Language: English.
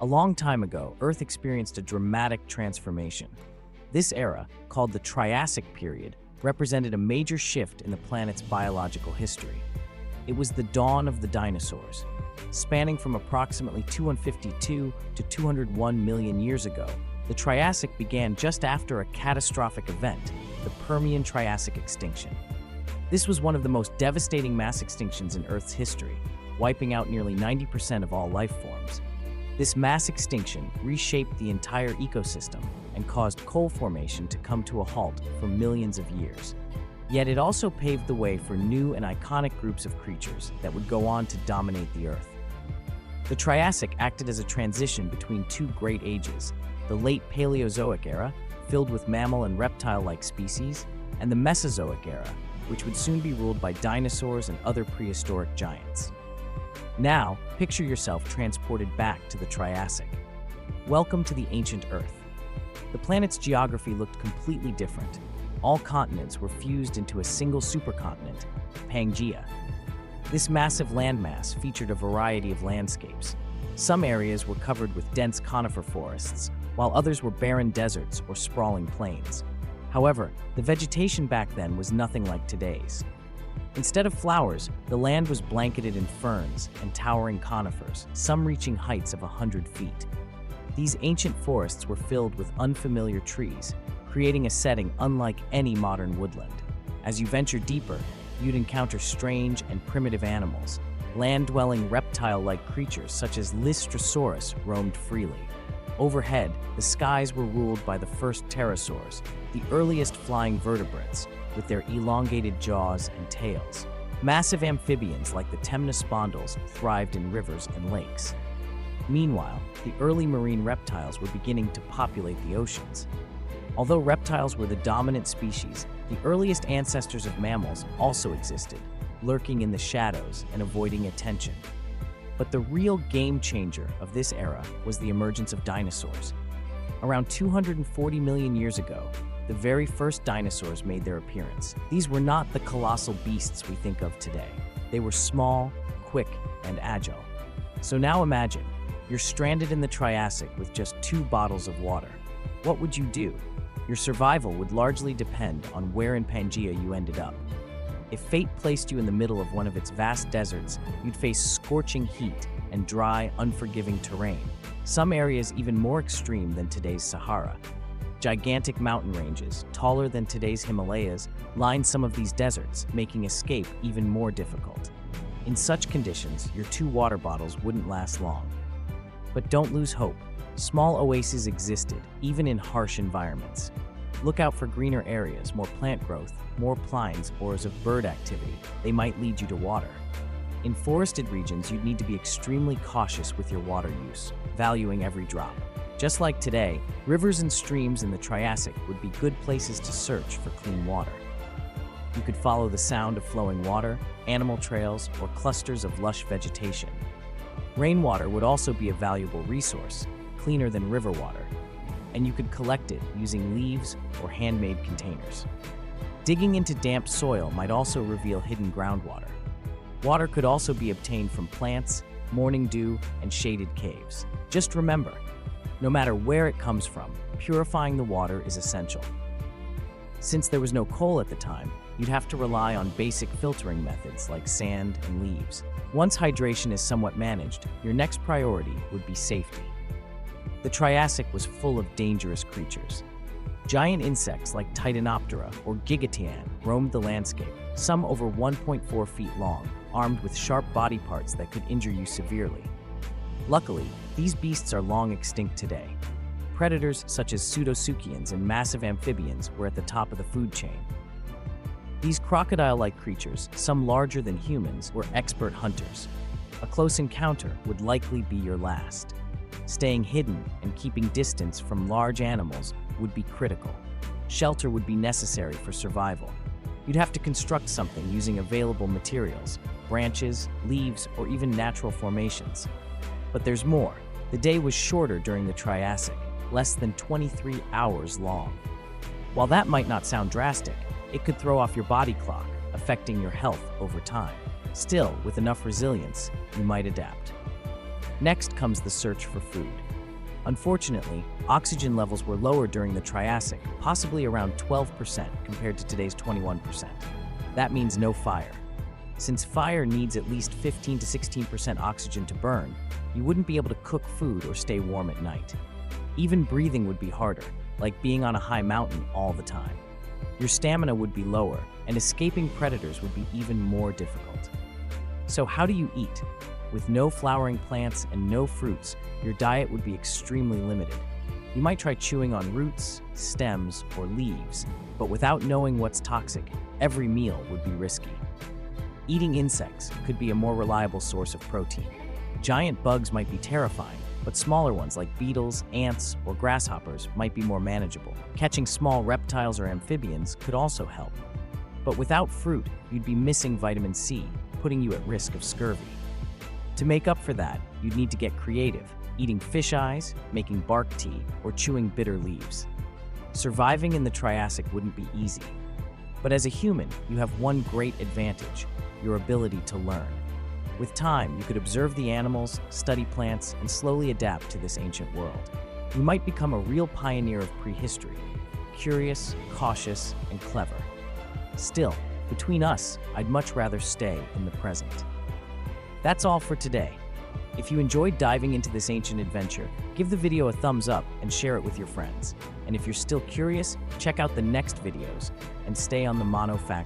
A long time ago, Earth experienced a dramatic transformation. This era, called the Triassic Period, represented a major shift in the planet's biological history. It was the dawn of the dinosaurs. Spanning from approximately 252 to 201 million years ago, the Triassic began just after a catastrophic event, the Permian-Triassic extinction. This was one of the most devastating mass extinctions in Earth's history, wiping out nearly 90% of all life forms. This mass extinction reshaped the entire ecosystem and caused coal formation to come to a halt for millions of years. Yet it also paved the way for new and iconic groups of creatures that would go on to dominate the Earth. The Triassic acted as a transition between two great ages, the late Paleozoic era, filled with mammal and reptile-like species, and the Mesozoic era, which would soon be ruled by dinosaurs and other prehistoric giants. Now, picture yourself transported back to the Triassic. Welcome to the ancient Earth. The planet's geography looked completely different. All continents were fused into a single supercontinent, Pangaea. This massive landmass featured a variety of landscapes. Some areas were covered with dense conifer forests, while others were barren deserts or sprawling plains. However, the vegetation back then was nothing like today's. Instead of flowers, the land was blanketed in ferns and towering conifers, some reaching heights of 100 feet. These ancient forests were filled with unfamiliar trees, creating a setting unlike any modern woodland. As you venture deeper, you'd encounter strange and primitive animals. Land-dwelling reptile-like creatures such as Lystrosaurus roamed freely. Overhead, the skies were ruled by the first pterosaurs, the earliest flying vertebrates, with their elongated jaws and tails. Massive amphibians like the temnospondyls thrived in rivers and lakes. Meanwhile, the early marine reptiles were beginning to populate the oceans. Although reptiles were the dominant species, the earliest ancestors of mammals also existed, lurking in the shadows and avoiding attention. But the real game changer of this era was the emergence of dinosaurs. Around 240 million years ago, the very first dinosaurs made their appearance. These were not the colossal beasts we think of today. They were small, quick, and agile. So now imagine, you're stranded in the Triassic with just 2 bottles of water. What would you do? Your survival would largely depend on where in Pangaea you ended up. If fate placed you in the middle of one of its vast deserts, you'd face scorching heat and dry, unforgiving terrain, some areas even more extreme than today's Sahara. Gigantic mountain ranges, taller than today's Himalayas, line some of these deserts, making escape even more difficult. In such conditions, your 2 water bottles wouldn't last long. But don't lose hope. Small oases existed, even in harsh environments. Look out for greener areas, more plant growth, more pines, or as of bird activity. They might lead you to water. In forested regions, you'd need to be extremely cautious with your water use, valuing every drop. Just like today, rivers and streams in the Triassic would be good places to search for clean water. You could follow the sound of flowing water, animal trails, or clusters of lush vegetation. Rainwater would also be a valuable resource, cleaner than river water, and you could collect it using leaves or handmade containers. Digging into damp soil might also reveal hidden groundwater. Water could also be obtained from plants, morning dew, and shaded caves. Just remember, no matter where it comes from, purifying the water is essential. Since there was no coal at the time, you'd have to rely on basic filtering methods like sand and leaves. Once hydration is somewhat managed, your next priority would be safety. The Triassic was full of dangerous creatures. Giant insects like Titanoptera or Gigatian roamed the landscape, some over 1.4 feet long, armed with sharp body parts that could injure you severely. Luckily, these beasts are long extinct today. Predators such as pseudosuchians and massive amphibians were at the top of the food chain. These crocodile-like creatures, some larger than humans, were expert hunters. A close encounter would likely be your last. Staying hidden and keeping distance from large animals would be critical. Shelter would be necessary for survival. You'd have to construct something using available materials, branches, leaves, or even natural formations. But there's more. The day was shorter during the Triassic, less than 23 hours long. While that might not sound drastic, it could throw off your body clock, affecting your health over time. Still, with enough resilience, you might adapt. Next comes the search for food. Unfortunately, oxygen levels were lower during the Triassic, possibly around 12% compared to today's 21%. That means no fire. Since fire needs at least 15 to 16% oxygen to burn, you wouldn't be able to cook food or stay warm at night. Even breathing would be harder, like being on a high mountain all the time. Your stamina would be lower, and escaping predators would be even more difficult. So how do you eat? With no flowering plants and no fruits, your diet would be extremely limited. You might try chewing on roots, stems, or leaves, but without knowing what's toxic, every meal would be risky. Eating insects could be a more reliable source of protein. Giant bugs might be terrifying, but smaller ones like beetles, ants, or grasshoppers might be more manageable. Catching small reptiles or amphibians could also help. But without fruit, you'd be missing vitamin C, putting you at risk of scurvy. To make up for that, you'd need to get creative, eating fish eyes, making bark tea, or chewing bitter leaves. Surviving in the Triassic wouldn't be easy. But as a human, you have one great advantage: your ability to learn. With time, you could observe the animals, study plants, and slowly adapt to this ancient world. You might become a real pioneer of prehistory, curious, cautious, and clever. Still, between us, I'd much rather stay in the present. That's all for today. If you enjoyed diving into this ancient adventure, give the video a thumbs up and share it with your friends. And if you're still curious, check out the next videos and stay on the Mono Fact